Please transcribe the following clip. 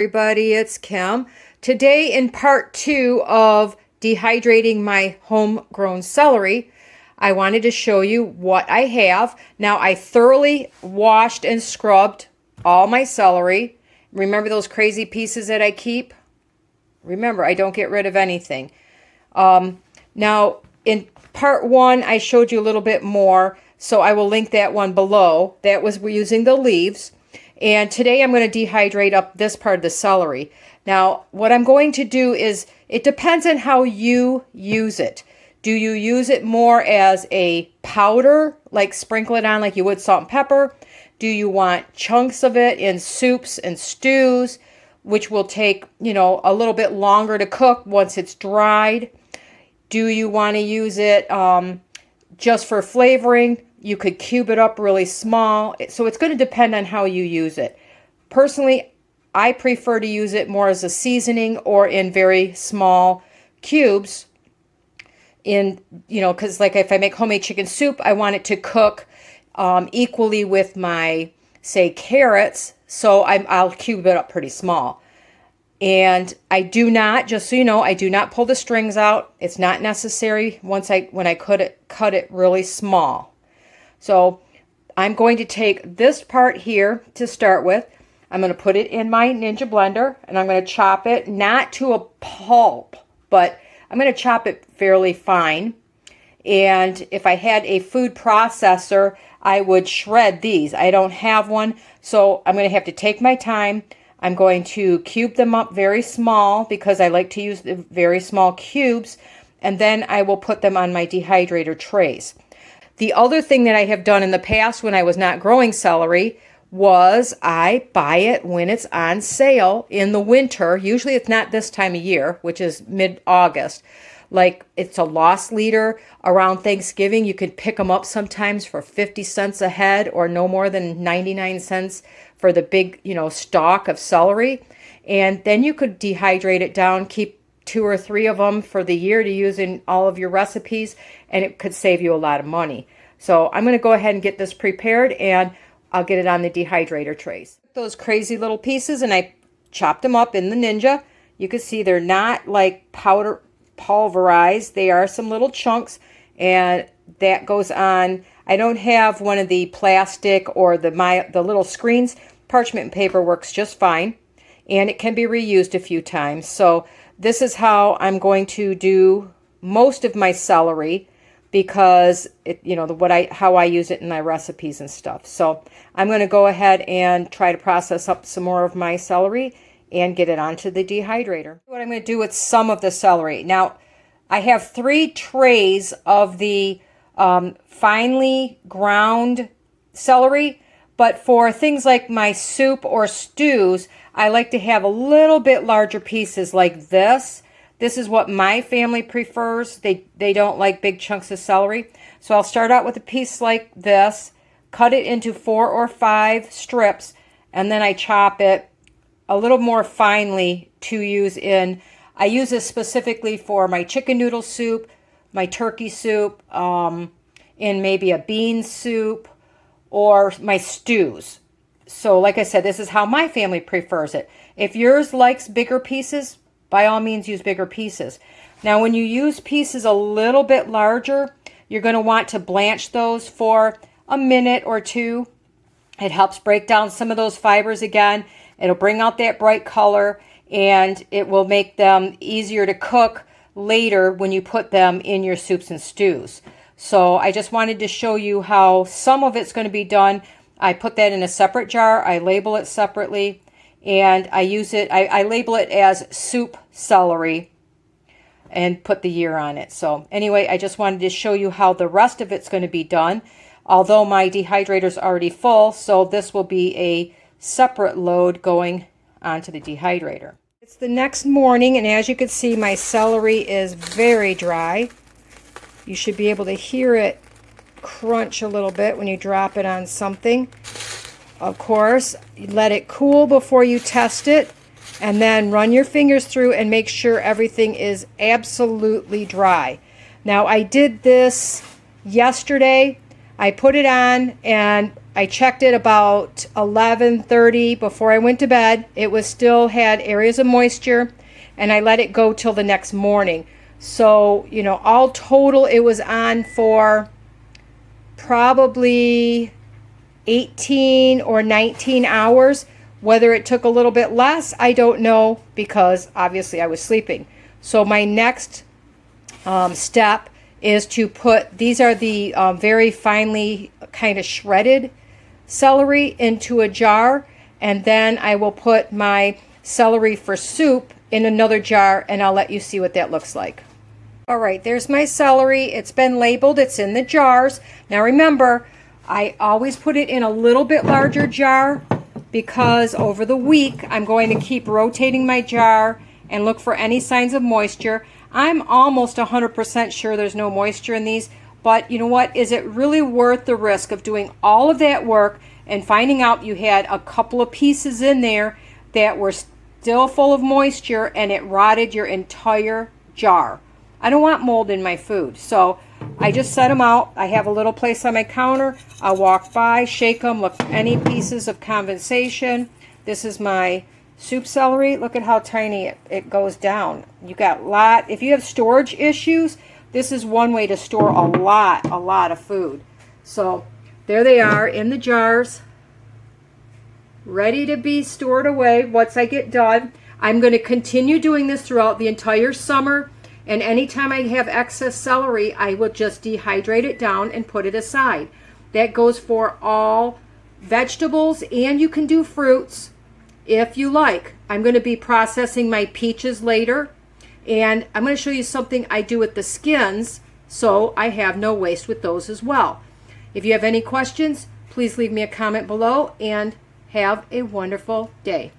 Everybody, it's Kim. Today in part 2 of dehydrating my homegrown celery, I wanted to show you what I have. Now I thoroughly washed and scrubbed all my celery. Remember those crazy pieces that I keep? Remember, I don't get rid of anything. Now in part 1 I showed you a little bit more, so I will link that one below. That was using the leaves. And today I'm going to dehydrate up this part of the celery. Now, what I'm going to do is, it depends on how you use it. Do you use it more as a powder, like sprinkle it on like you would salt and pepper? Do you want chunks of it in soups and stews, which will take, a little bit longer to cook once it's dried? Do you want to use it just for flavoring? You could cube it up really small. So it's going to depend on how you use it. Personally, I prefer to use it more as a seasoning or in very small cubes. Because like if I make homemade chicken soup, I want it to cook equally with my, say, carrots. So I'll cube it up pretty small. And I do not, just so you know, I do not pull the strings out. It's not necessary when I cut it really small. So I'm going to take this part here to start with. I'm going to put it in my Ninja blender and I'm going to chop it, not to a pulp, but I'm going to chop it fairly fine. And if I had a food processor, I would shred these. I don't have one, so I'm going to have to take my time. I'm going to cube them up very small because I like to use the very small cubes, and then I will put them on my dehydrator trays. The other thing that I have done in the past when I was not growing celery was I buy it when it's on sale in the winter. Usually it's not this time of year, which is mid-August. Like it's a loss leader around Thanksgiving. You can pick them up sometimes for 50 cents a head or no more than 99 cents for the big, stalk of celery. And then you could dehydrate it down, keep 2 or 3 of them for the year to use in all of your recipes, and it could save you a lot of money. So I'm going to go ahead and get this prepared, and I'll get it on the dehydrator trays. Those crazy little pieces, and I chopped them up in the Ninja. You can see they're not like powder pulverized. They are some little chunks, and that goes on. I don't have one of the plastic or the little screens. Parchment paper works just fine, and it can be reused a few times. So this is how I'm going to do most of my celery, because how I use it in my recipes and stuff. So I'm going to go ahead and try to process up some more of my celery and get it onto the dehydrator. What I'm going to do with some of the celery. Now, I have 3 trays of the finely ground celery, but for things like my soup or stews, I like to have a little bit larger pieces like this. This is what my family prefers. They don't like big chunks of celery. So I'll start out with a piece like this, cut it into 4 or 5 strips, and then I chop it a little more finely to use in. I use this specifically for my chicken noodle soup, my turkey soup, in maybe a bean soup, or my stews. So like I said, this is how my family prefers it. If yours likes bigger pieces, by all means use bigger pieces. Now when you use pieces a little bit larger, you're going to want to blanch those for a minute or 2. It helps break down some of those fibers again. It'll bring out that bright color, and it will make them easier to cook later when you put them in your soups and stews. So I just wanted to show you how some of it's going to be done. I put that in a separate jar. I label it separately, and I use it. I label it as soup celery and put the year on it. So anyway, I just wanted to show you how the rest of it's going to be done. Although my dehydrator's already full, so this will be a separate load going onto the dehydrator. It's the next morning, and as you can see, my celery is very dry. You should be able to hear it crunch a little bit when you drop it on something. Of course, let it cool before you test it, and then run your fingers through and make sure everything is absolutely dry. Now, I did this yesterday. I put it on, and I checked it about 11:30 before I went to bed. It was still had areas of moisture, and I let it go till the next morning. So, you know, all total it was on for probably 18 or 19 hours. Whether it took a little bit less, I don't know, because obviously I was sleeping. So my next step is to put, these are the very finely kind of shredded celery, into a jar, and then I will put my celery for soup in another jar, and I'll let you see what that looks like. All right, there's my celery. It's been labeled. It's in the jars. Now remember, I always put it in a little bit larger jar, because over the week I'm going to keep rotating my jar and look for any signs of moisture. I'm almost 100% sure there's no moisture in these, but you know what? Is it really worth the risk of doing all of that work and finding out you had a couple of pieces in there that were still full of moisture and it rotted your entire jar? I don't want mold in my food, so I just set them out. I have a little place on my counter. I'll walk by, shake them, look for any pieces of condensation. This is my soup celery. Look at how tiny it goes down. You got a lot. If you have storage issues, this is one way to store a lot of food. So there they are in the jars, ready to be stored away once I get done. I'm going to continue doing this throughout the entire summer. And anytime I have excess celery, I will just dehydrate it down and put it aside. That goes for all vegetables, and you can do fruits if you like. I'm going to be processing my peaches later, and I'm going to show you something I do with the skins, so I have no waste with those as well. If you have any questions, please leave me a comment below, and have a wonderful day.